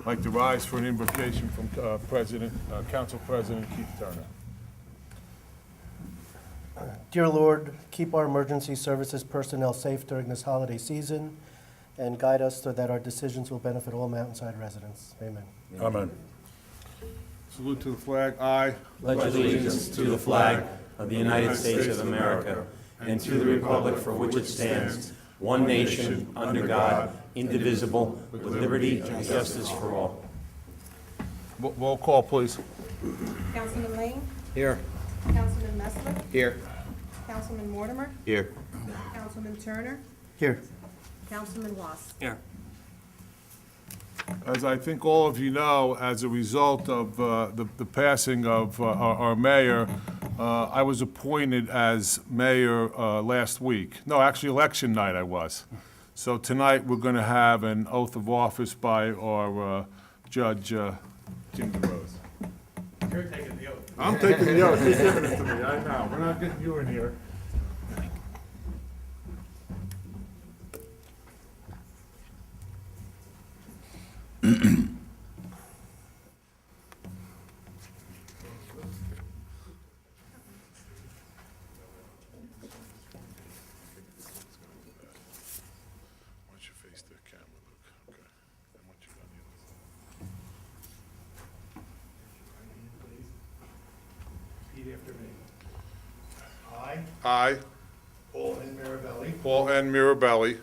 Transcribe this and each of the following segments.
like to rise for an invocation from Council President Keith Turner. Dear Lord, keep our emergency services personnel safe during this holiday season and guide us so that our decisions will benefit all Mountainside residents. Amen. Amen. Salute to the flag. I pledge allegiance to the flag of the United States of America and to the republic for which it stands, one nation, under God, indivisible, with liberty and justice for all. Roll call, please. Councilman Lane? Here. Councilman Messler? Here. Councilman Mortimer? Here. Councilman Turner? Here. Councilman Was? Here. As I think all of you know, as a result of the passing of our mayor, I was appointed as mayor last week. No, actually, election night I was. So tonight, we're going to have an oath of office by our Judge Jim DeRose. You're taking the oath. I'm taking the oath. He's giving it to me. I know. We're not getting you in here. Once you face the camera, Luke. Okay. And once you got the other. Repeat after me. I, I, Paul N. Mirabelli, Paul N. Mirabelli,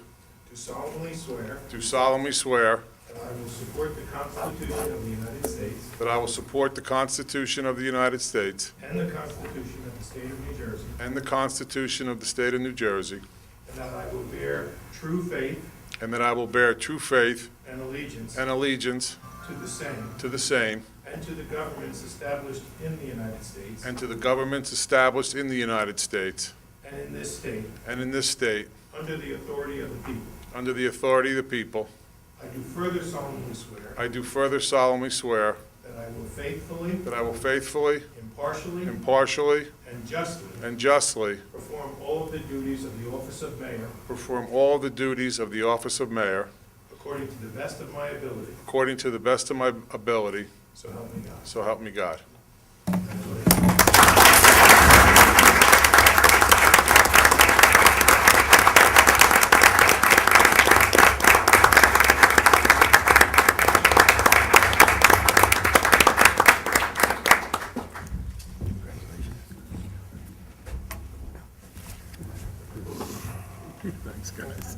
do solemnly swear do solemnly swear that I will support the Constitution of the United States that I will support the Constitution of the United States and the Constitution of the State of New Jersey, and the Constitution of the State of New Jersey, and that I will bear true faith and that I will bear true faith and allegiance and allegiance to the same and and to the governments established in the United States to the governments established in the United States and in this state, and in this state, under the authority of the people. under the authority of the people. I do further solemnly swear I do further solemnly swear that I will faithfully, that I will faithfully, impartially, impartially, and justly perform perform all of the duties of the office of mayor according to the best of my ability. according to the best of my ability, So help me God. so help me God. Thanks, guys.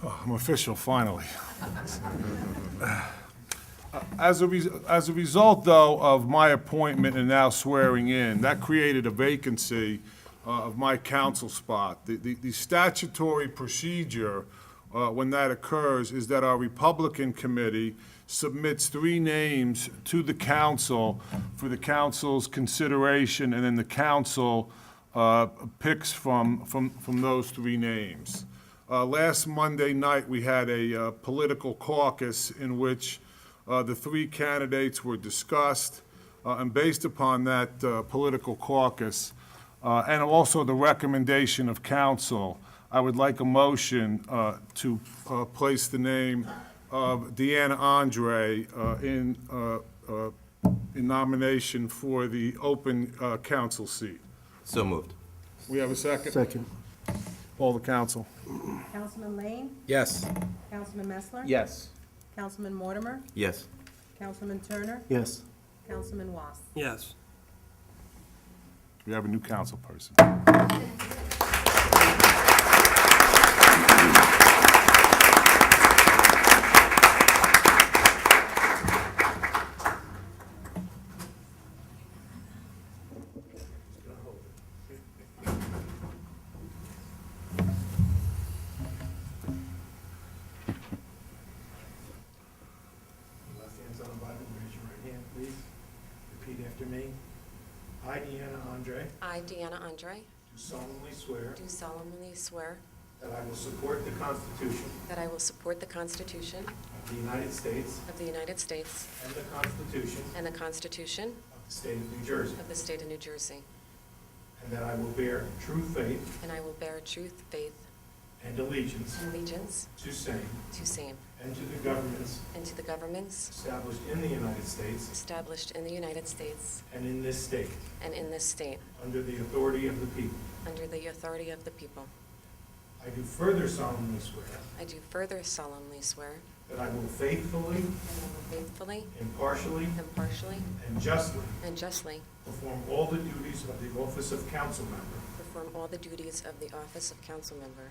Oh, I'm official, finally. As a result, though, of my appointment and now swearing in, that created a vacancy of my council spot. The statutory procedure, when that occurs, is that our Republican committee submits 3 names to the council for the council's consideration, and then the council picks from those 3 names. Last Monday night, we had a political caucus in which the 3 candidates were discussed, and based upon that political caucus, and also the recommendation of council, I would like a motion to place the name of Deanna Andre in nomination for the open council seat. So moved. We have a second? Second. Poll the council. Councilman Lane? Yes. Councilman Messler? Yes. Councilman Mortimer? Yes. Councilman Turner? Yes. Councilman Was? Yes. We have a new council person. Left hand's on the Bible, raise your right hand, please. Repeat after me. I, Deanna Andre, I, Deanna Andre, do solemnly swear do solemnly swear that I will support the Constitution that I will support the Constitution of the United States of the United States and the Constitution and the Constitution of the State of New Jersey, of the State of New Jersey, and that I will bear true faith and I will bear true faith and allegiance and allegiance to same to same and to the governments and to the governments established in the United States established in the United States and in this state, and in this state, under the authority of the people. under the authority of the people. I do further solemnly swear I do further solemnly swear that I will faithfully, that I will faithfully, impartially, impartially, and justly and justly perform all the duties of the office of council member perform all the duties of the office of council member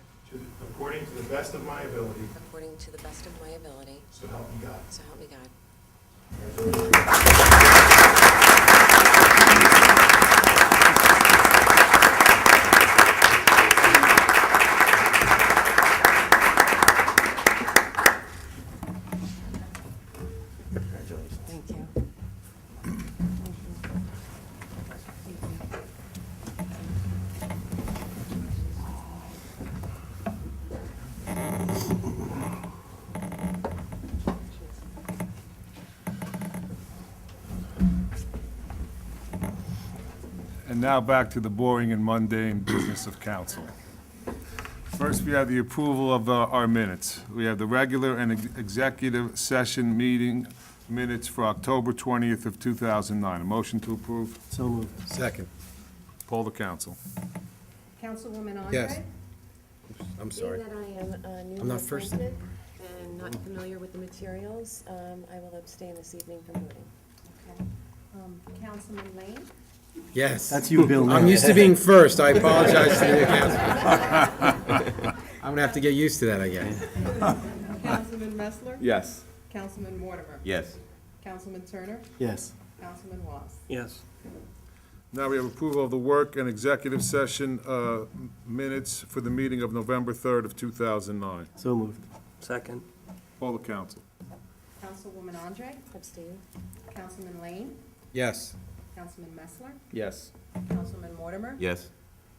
according to the best of my ability, according to the best of my ability, so help me God. so help me God. Thank you. And now back to the boring and mundane business of council. First, we have the approval of our minutes. We have the regular and executive session meeting minutes for October 20th of 2009. A motion to approve. So moved. Second. Poll the council. Councilwoman Andre? Yes. I'm sorry. Being that I am new I'm not to first. appointment and not familiar with the materials, I will abstain this evening from voting. Okay. Councilman Lane? Yes. That's you, Bill. I'm now. used to being first. I apologize to the council. I'm gonna have to get used to that, I guess. Councilman Messler? Yes. Councilman Mortimer? Yes. Councilman Turner? Yes. Councilman Was? Yes. Now we have approval of the work and executive session minutes for the meeting of November 3rd of 2009. So moved. Second. Poll the council. Councilwoman Andre? Abstain? Councilman Lane? Yes. Councilman Messler? Yes. Councilman Mortimer? Yes.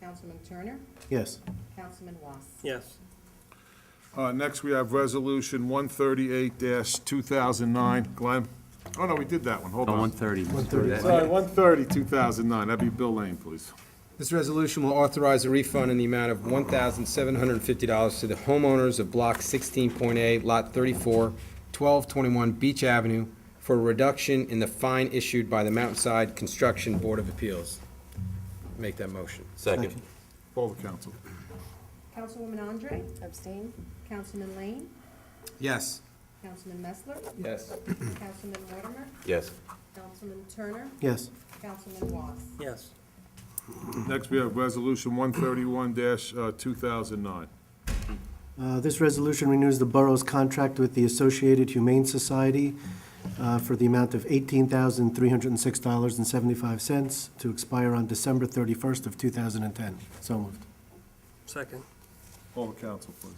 Councilman Turner? Yes. Councilman Was? Yes. Next, we have Resolution 138-2009. Glenn? Oh, no, we did that one. Hold on. 130. 130. Sorry, 130-2009. That'd be Bill Lane, please. This resolution will authorize a refund in the amount of $1,750 to the homeowners of Block 16.8, Lot 34, 1221 Beach Avenue, for a reduction in the fine issued by the Mountainside Construction Board of Appeals. Make that motion. Second. Poll the council. Councilwoman Andre? Abstain? Councilman Lane? Yes. Councilman Messler? Yes. Councilman Mortimer? Yes. Councilman Turner? Yes. Councilman Was? Yes. Next, we have Resolution 131-2009. This resolution renews the borough's contract with the Associated Humane Society for the amount of $18,306.75 to expire on December 31st of 2010. So moved. Second. Poll the council, please.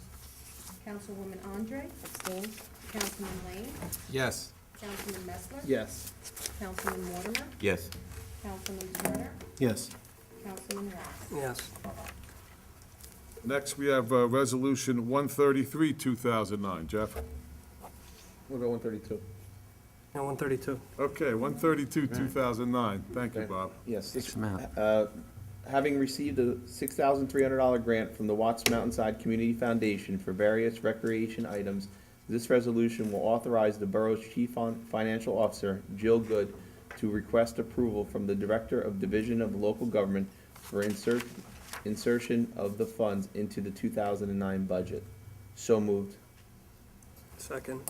Councilwoman Andre? Abstain? Councilman Lane? Yes. Councilman Messler? Yes. Councilman Mortimer? Yes. Councilman Turner? Yes. Councilman Was? Yes. Next, we have Resolution 133-2009. Jeff? What about 132? And 132. Okay, 132-2009. Thank you, Bob. Yes. Having received a $6,300 grant from the Watts Mountainside Community Foundation for various recreation items, this resolution will authorize the borough's chief financial officer, Jill Good, to request approval from the Director of Division of Local Government for insertion of the funds into the 2009 budget. So moved. Second.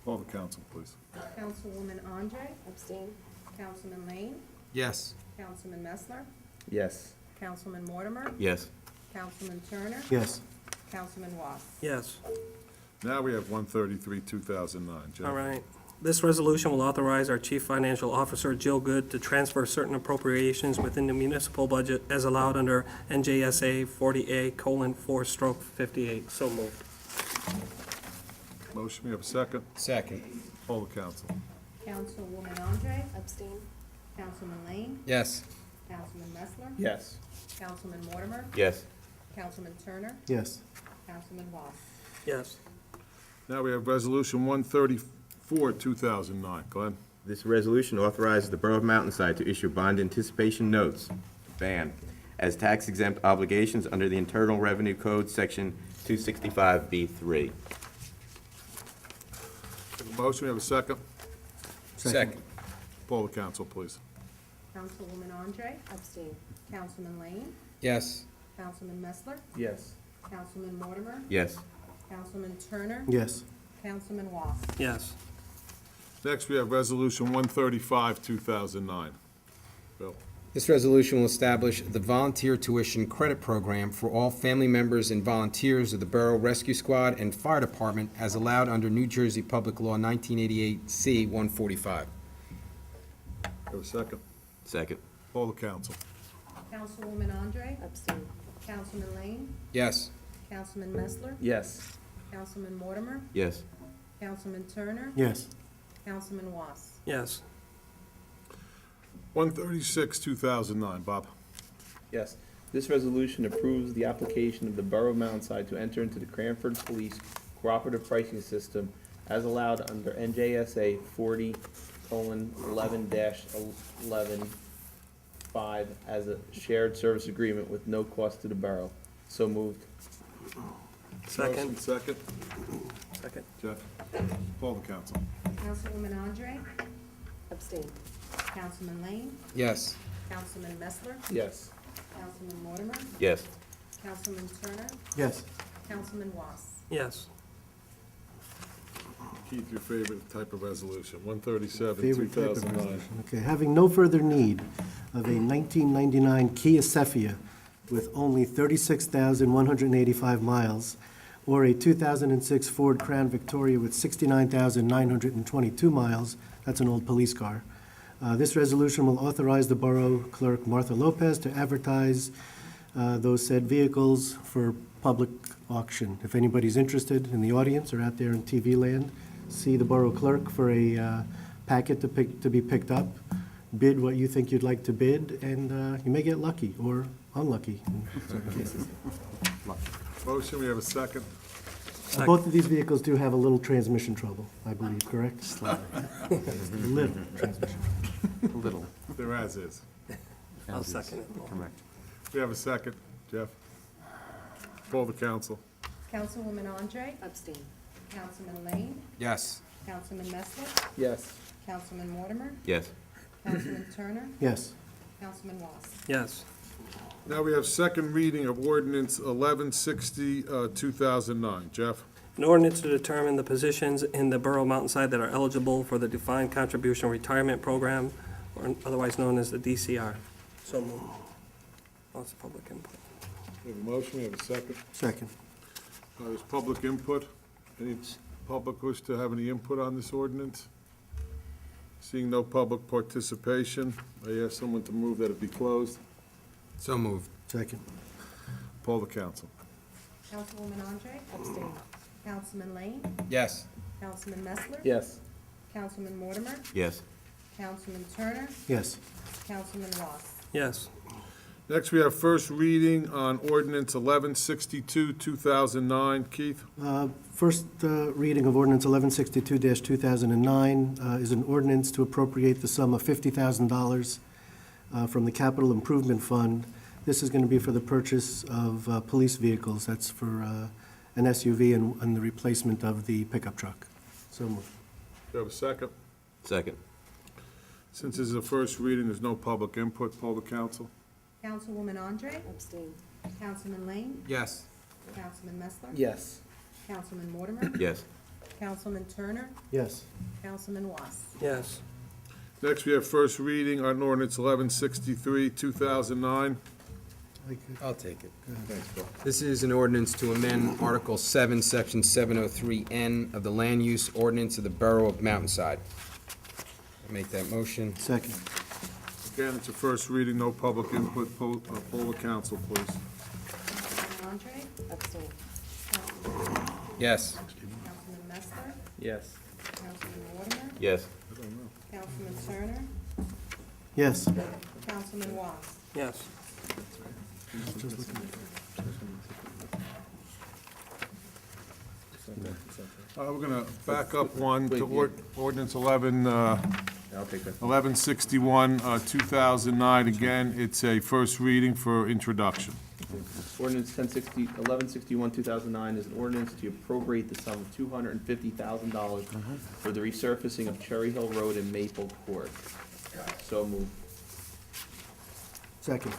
Poll the council, please. Councilwoman Andre? Abstain? Councilman Lane? Yes. Councilman Messler? Yes. Councilman Mortimer? Yes. Councilman Turner? Yes. Councilman Was? Yes. Now we have 133-2009. Jeff? All right. This resolution will authorize our Chief Financial Officer, Jill Good, to transfer certain appropriations within the municipal budget as allowed under NJSA 40A:4/58. So moved. Motion, we have a second. Second. Poll the council. Councilwoman Andre? Abstain? Councilman Lane? Yes. Councilman Messler? Yes. Councilman Mortimer? Yes. Councilman Turner, Yes. Councilman Watts. Yes. Now we have Resolution 134, 2009. Glenn? This resolution authorizes the Borough of Mountainside to issue bond anticipation notes, BAN, as tax-exempt obligations under the Internal Revenue Code, Section 265B3. Have a motion, we have a second. Second. Poll the council, please. Councilwoman Andre, Abstain. Councilman Lane, Yes. Councilman Messler, Yes. Councilman Mortimer, Yes. Councilman Turner, Yes. Councilman Watts. Yes. Next, we have Resolution 135, 2009. Bill? This resolution will establish the volunteer tuition credit program for all family members and volunteers of the Borough Rescue Squad and Fire Department as allowed under New Jersey Public Law 1988 C 145. Have a second. Second. Poll the council. Councilwoman Andre, Abstain. Councilman Lane, Yes. Councilman Messler, Yes. Councilman Mortimer, Yes. Councilman Turner, Yes. Councilman Watts. Yes. 136, 2009. Bob? Yes. This resolution approves the application of the Borough of Mountainside to enter into the Cranford Police Cooperative Pricing System as allowed under NJSA 40:11-11(5) as a shared service agreement with no cost to the borough. So moved. Second. Motion, second. Second. Jeff? Poll the council. Councilwoman Andre, Abstain. Councilman Lane, Yes. Councilman Messler, Yes. Councilman Mortimer, Yes. Councilman Turner, Yes. Councilman Watts. Yes. Keith, your favorite type of resolution, 137, Favorite type of 2009. resolution. Okay, having no further need of a 1999 Kia Cephia with only 36,185 miles, or a 2006 Ford Crown Victoria with 69,922 miles, that's an old police car. This resolution will authorize the Borough Clerk, Martha Lopez, to advertise those said vehicles for public auction. If anybody's interested in the audience or out there in TV land, see the Borough Clerk for a packet to be picked up, bid what you think you'd like to bid, and you may get lucky or unlucky in certain cases. Motion, we have a second. Both of these vehicles do have a little transmission trouble, I believe, correct? Little transmission. Little. They're as is. I'll second it. Correct. We have a second. Jeff? Poll the council. Councilwoman Andre, Abstain. Councilman Lane, Yes. Councilman Messler, Yes. Councilman Mortimer, Yes. Councilman Turner, Yes. Councilman Watts. Yes. Now we have second reading of ordinance 1160, 2009. Jeff? An ordinance to determine the positions in the Borough of Mountainside that are eligible for the Defined Contribution Retirement Program, or otherwise known as the DCR. So moved. Lots of public input. We have a motion, we have a second. Second. There's public input. Any public wish to have any input on this ordinance? Seeing no public participation, I ask someone to move that it be closed. So moved. Second. Poll the council. Councilwoman Andre, Abstain. Councilman Lane, Yes. Councilman Messler, Yes. Councilman Mortimer, Yes. Councilman Turner, Yes. Councilman Watts. Yes. Next, we have first reading on ordinance 1162, 2009. Keith? First reading of ordinance 1162-2009 is an ordinance to appropriate the sum of $50,000 from the Capital Improvement Fund. This is going to be for the purchase of police vehicles. That's for an SUV and the replacement of the pickup truck. So moved. Do you have a second? Second. Since this is a first reading, there's no public input. Poll the council. Councilwoman Andre, Abstain. Councilman Lane, Yes. Councilman Messler, Yes. Councilman Mortimer, Yes. Councilman Turner, Yes. Councilman Watts. Yes. Next, we have first reading on ordinance 1163, 2009. I'll take it. Thanks, Bill. This is an ordinance to amend Article 7, Section 703N of the Land Use Ordinance of the Borough of Mountainside. I'll make that motion. Second. Again, it's a first reading, no public input. Poll the council, please. Councilwoman Andre, Abstain. Councilman Yes. Messler, Yes. Councilman Mortimer, Yes. Councilman Turner, Yes. Councilman Watts. Yes. We're gonna back up one to ordinance 11, I'll take that. 1161, 2009. Again, it's a first reading for introduction. Ordinance 1161, 2009 is an ordinance to appropriate the sum of $250,000 for the resurfacing of Cherry Hill Road and Maple Court. So moved. Second.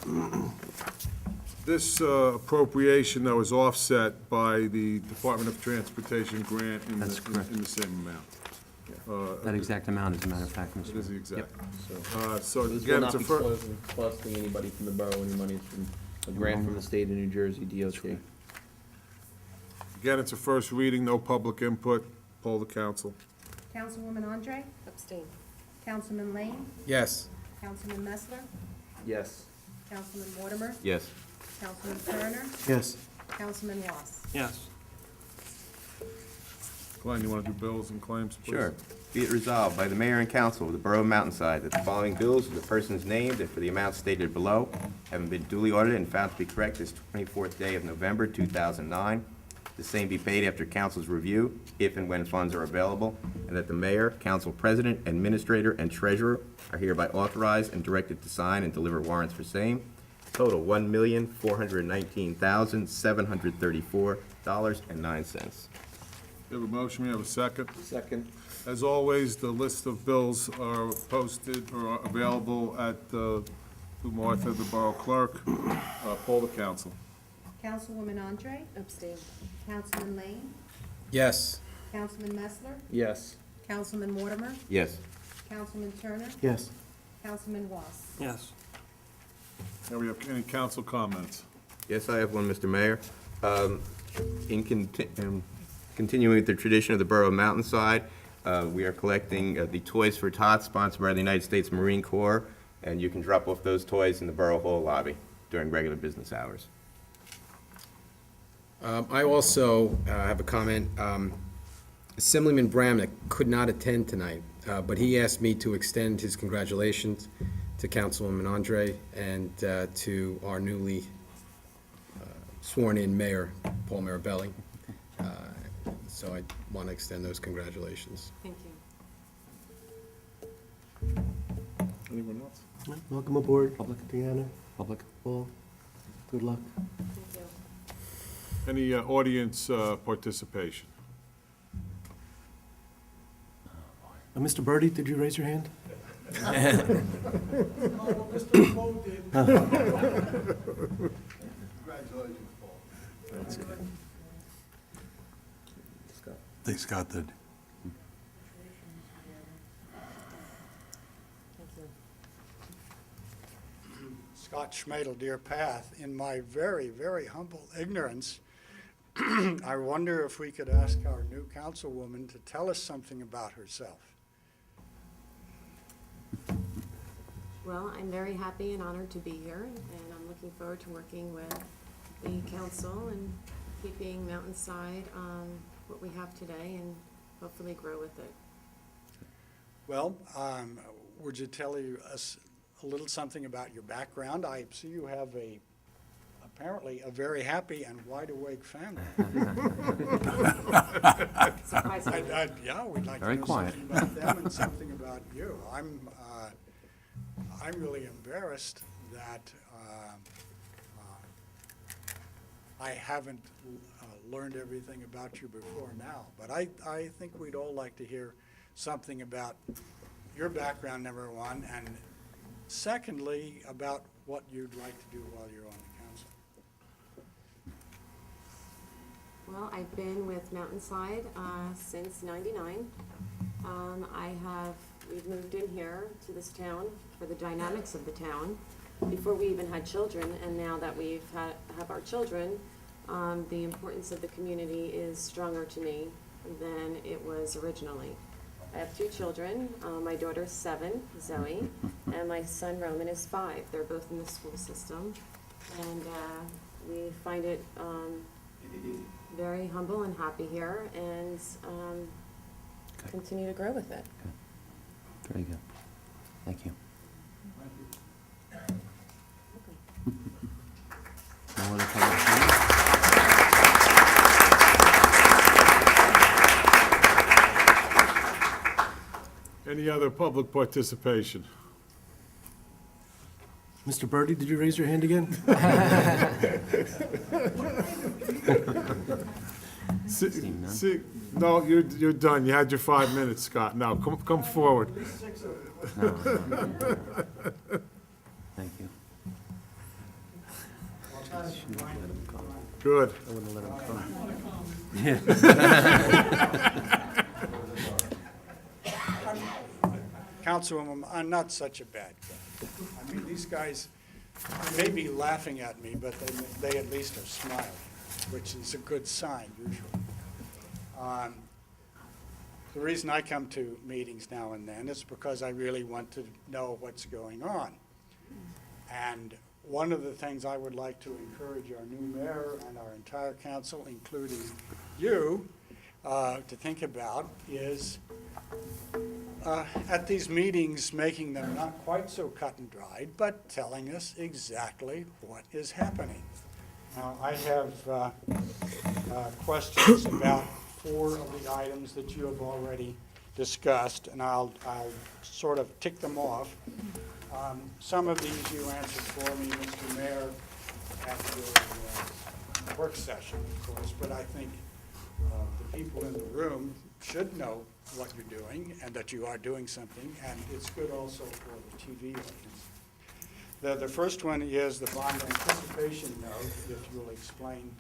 This appropriation, though, is offset by the Department of Transportation grant in That's correct. the same amount. That exact amount, as a matter of fact, It Mr. is the Mayor. exact. So So this will again, not it's a be first. costing anybody from the borough any money. It's from a grant from the state of New Jersey DOT. Again, it's a first reading, no public input. Poll the council. Councilwoman Andre, Abstain. Councilman Lane, Yes. Councilman Messler, Yes. Councilman Mortimer, Yes. Councilman Turner, Yes. Councilman Ross. Yes. Glenn, you want to do bills and claims, please? Sure. Be it resolved by the mayor and council of the Borough of Mountainside that the following bills for the persons named and for the amounts stated below having been duly audited and found to be correct this 24th day of November 2009. The same be paid after council's review, if and when funds are available, and that the mayor, council president, administrator, and treasurer are hereby authorized and directed to sign and deliver warrants for same. Total $1,419,734.09. We have a motion, we have a second. Second. As always, the list of bills are posted or are available at, through Martha, the Borough Clerk. Poll the council. Councilwoman Andre, Abstain. Councilman Lane, Yes. Councilman Messler, Yes. Councilman Mortimer, Yes. Councilman Turner, Yes. Councilman Ross. Yes. Now, we have any council comments? Yes, I have one, Mr. Mayor. In continuing with the tradition of the Borough of Mountainside, we are collecting the Toys for Tots sponsored by the United States Marine Corps, and you can drop off those toys in the Borough Hall lobby during regular business hours. I also have a comment. Assemblyman Bramnick could not attend tonight, but he asked me to extend his congratulations to Councilwoman Andre and to our newly sworn-in mayor, Paul Marabelli. So I want to extend those congratulations. Thank you. Anyone else? Welcome aboard, Public. Deanna, Public? Paul. Good luck. Thank you. Any audience participation? Mr. Birdie, did you raise your hand? I think Scott did. Thank you. Scott Schmadel, Deer Path. In my very, very humble ignorance, I wonder if we could ask our new councilwoman to tell us something about herself. Well, I'm very happy and honored to be here, and I'm looking forward to working with the council and keeping Mountainside what we have today and hopefully grow with it. Well, would you tell us a little something about your background? I see you have apparently a very happy and wide-awake family. Surprisingly. Yeah, we'd like to Very know quiet. something about them and something about you. I'm really embarrassed that I haven't learned everything about you before now. But I think we'd all like to hear something about your background, number one, and secondly, about what you'd like to do while you're on the council. Well, I've been with Mountainside since '99. We've moved in here to this town for the dynamics of the town before we even had children, and now that have our children, the importance of the community is stronger to me than it was originally. I have 2 children. My daughter's 7, Zoe, and my son Roman is 5. They're both in the school system, and we find it very humble and happy here, and continue to grow with it. Very good. Thank you. No other public comment? Any other public participation? Mr. Birdie, did you raise your hand again? No, you're done. You had your 5 minutes, Scott. Now, come forward. No, thank you. Good. I wouldn't let him come. Councilwoman, I'm not such a bad guy. I mean, these guys may be laughing at me, but they at least are smiling, which is a good sign usually. The reason I come to meetings now and then is because I really want to know what's going on. And one of the things I would like to encourage our new mayor and our entire council, including you, to think about is at these meetings, making them not quite so cut and dried, but telling us exactly what is happening. Now, I have questions about 4 of the items that you have already discussed, and I'll sort of tick them off. Some of these you answered for me, Mr. Mayor, at your work session, of course, but I think the people in the room should know what you're doing and that you are doing something, and it's good also for the TV audience. The first one is the bond anticipation note, if you'll explain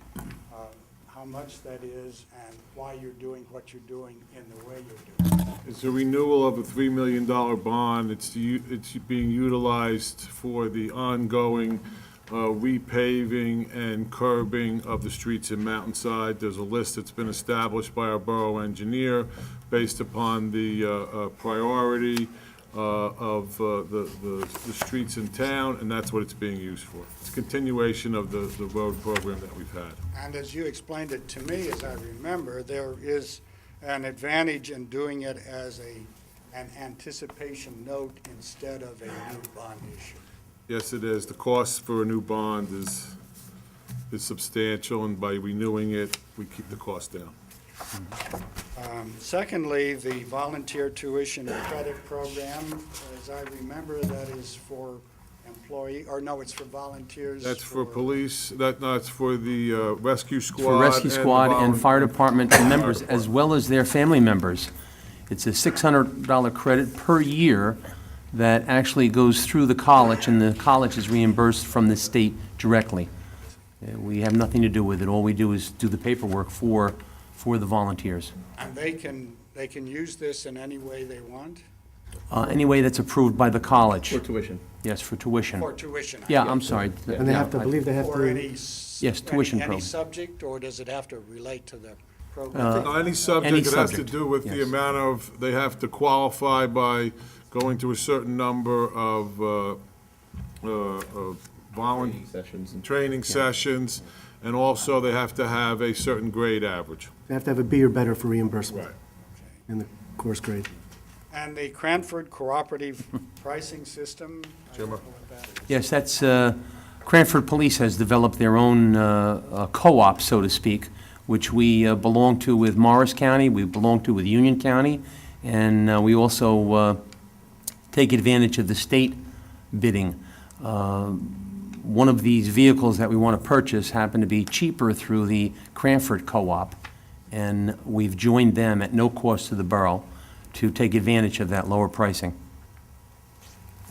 how much that is and why you're doing what you're doing in the way you're doing it. It's a renewal of a $3 million bond. It's being utilized for the ongoing repaving and curbing of the streets in Mountainside. There's a list that's been established by our borough engineer based upon the priority of the streets in town, and that's what it's being used for. It's a continuation of the road program that we've had. And as you explained it to me, as I remember, there is an advantage in doing it as an anticipation note instead of a new bond issue. Yes, it is. The cost for a new bond is substantial, and by renewing it, we keep the cost down. Secondly, the volunteer tuition credit program, as I remember, that is for employee, or no, it's for volunteers. That's for police, that's for the rescue squad. For rescue and squad and volunteer. fire department members, as well as their family members. It's a $600 credit per year that actually goes through the college, and the college is reimbursed from the state directly. We have nothing to do with it. All we do is do the paperwork for the volunteers. And they can use this in any way they want? Any way that's approved by the college. For tuition. Yes, for tuition. For tuition? Yeah, I'm sorry. And they have to, I believe they have Or to, Yes, tuition any program. subject, or does it have to relate to the program? No, any subject, Any it has to subject, do with the yes. amount of, they have to qualify by going to a certain number of volunteer Sessions and training sessions, and also they have to have a certain grade average. they have to have a B or better for reimbursement in the course grade. And the Cranford Cooperative Pricing System? I don't know what that is. Yes, that's, Cranford Police has developed their own co-op, so to speak, which we belong to with Morris County, we belong to with Union County, and we also take advantage of the state bidding. One of these vehicles that we want to purchase happened to be cheaper through the Cranford Co-op, and we've joined them at no cost to the borough to take advantage of that lower pricing.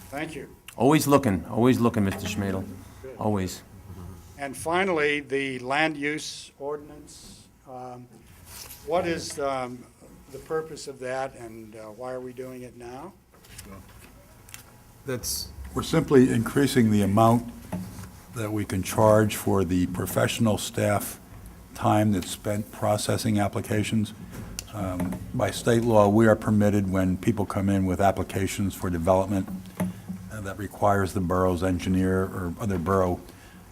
Thank you. Always looking, Mr. Schmadl, always. And finally, the land use ordinance. What is the purpose of that, and why are we doing it now? We're simply increasing the amount that we can charge for the professional staff time that's spent processing applications. By state law, we are permitted, when people come in with applications for development that requires the borough's engineer or other borough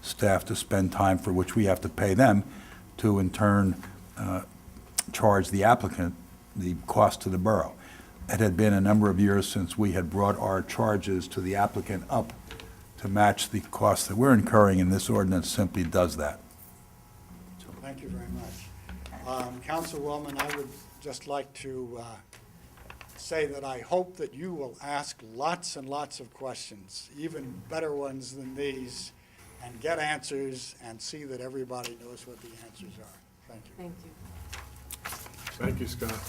staff to spend time for which we have to pay them, to in turn charge the applicant the cost to the borough. It had been a number of years since we had brought our charges to the applicant up to match the costs that we're incurring, and this ordinance simply does that. Thank you very much. Councilwoman, I would just like to say that I hope that you will ask lots and lots of questions, even better ones than these, and get answers and see that everybody knows what the answers are. Thank you. Thank you. Thank you, Scott.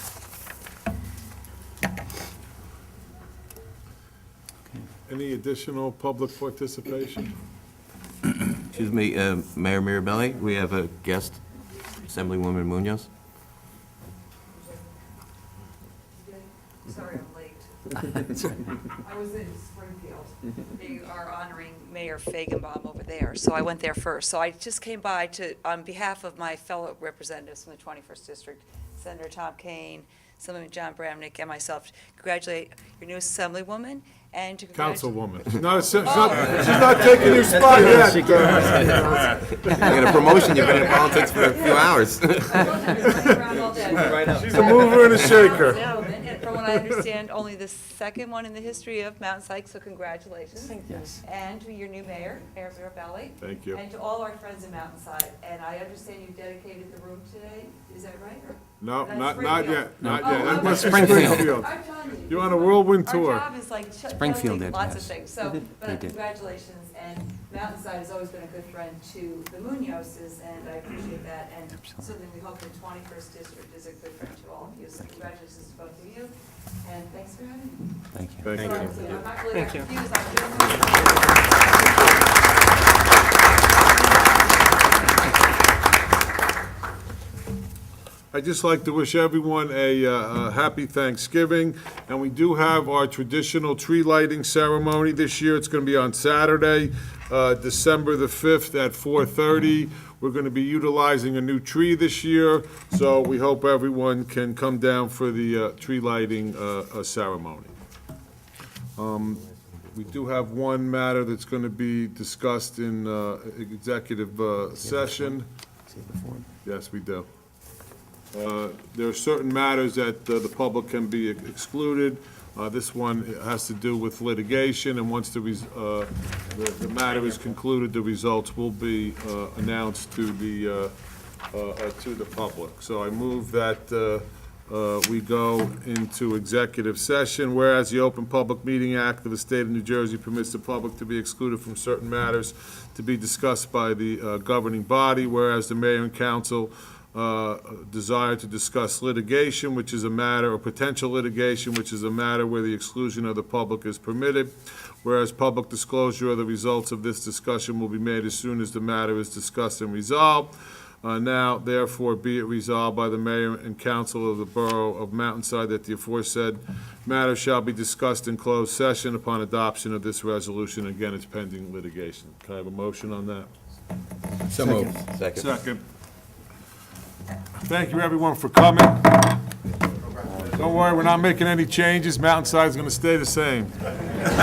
Any additional public participation? Excuse me, Mayor Mirabelli, we have a guest, Assemblywoman Munoz. Sorry, I'm late. I was in Springfield. They are honoring Mayor Fagenbaum over there, so I went there first. So I just came by to, on behalf of my fellow representatives from the 21st District, Senator Tom Kane, Assemblyman John Bramnick, and myself, congratulate your new Assemblywoman, and to congratulate... Councilwoman. She's not taking your spot yet. You got a promotion, you've been in politics for a few hours. She's a mover and a shaker. No, and from what I understand, only the second one in the history of Mountainside, so congratulations. Thank you. And to your new mayor, Mayor Mirabelli. Thank you. And to all our friends in Mountainside. And I understand you dedicated the room today, is that right? Or- No, That's not Springfield. yet, not Oh, yet. That okay. must be Springfield. Springfield. I'm telling you. You're on a whirlwind tour. Our job is like Springfield juggling did, lots of yes. things, so, They but did. congratulations, and Mountainside has always been a good friend to the Munozes, and I appreciate that, and certainly we hope the 21st District is a good friend to all of you, so congratulations to both of you, and thanks for having me. Thank you. Thank Sorry, you. I'm not really Thank that you. confused, I'm just... I'd just like to wish everyone a happy Thanksgiving, and we do have our traditional tree lighting ceremony this year. It's going to be on Saturday, December the 5th at 4:30. We're going to be utilizing a new tree this year, so we hope everyone can come down for the tree lighting ceremony. We do have one matter that's going to be discussed in executive session. Yes, we do. There are certain matters that the public can be excluded. This one has to do with litigation, and once the matter is concluded, the results will be announced to the public. So I move that we go into executive session, whereas the Open Public Meeting Act of the State of New Jersey permits the public to be excluded from certain matters to be discussed by the governing body, whereas the mayor and council desire to discuss litigation, which is a matter, or potential litigation, which is a matter where the exclusion of the public is permitted, whereas public disclosure of the results of this discussion will be made as soon as the matter is discussed and resolved. Now, therefore, be it resolved by the mayor and council of the borough of Mountainside that the aforesaid matter shall be discussed in closed session upon adoption of this resolution. Again, it's pending litigation. Can I have a motion on that? So moved. Second. Thank you, everyone, for coming. Don't worry, we're not making any changes. Mountainside's going to stay the same.